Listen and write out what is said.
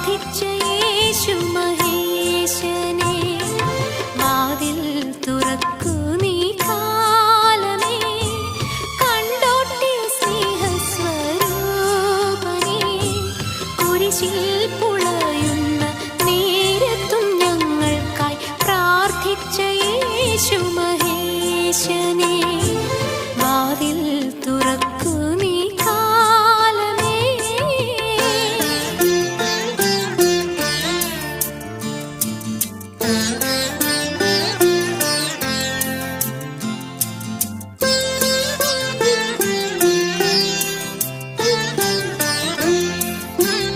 പ്രാർത്ഥിച്ച യേശു മഹേശനെ, വാതിൽ തുറക്കൂ നീ കാലമേ, കണ്ടോട്ടിയ സ്നേഹസ്വരൂപനേ, കുരിശിൽ പുളയുന്ന നേരത്തും ഞങ്ങൾക്കായി പ്രാർത്ഥിച്ച യേശു മഹേശനെ.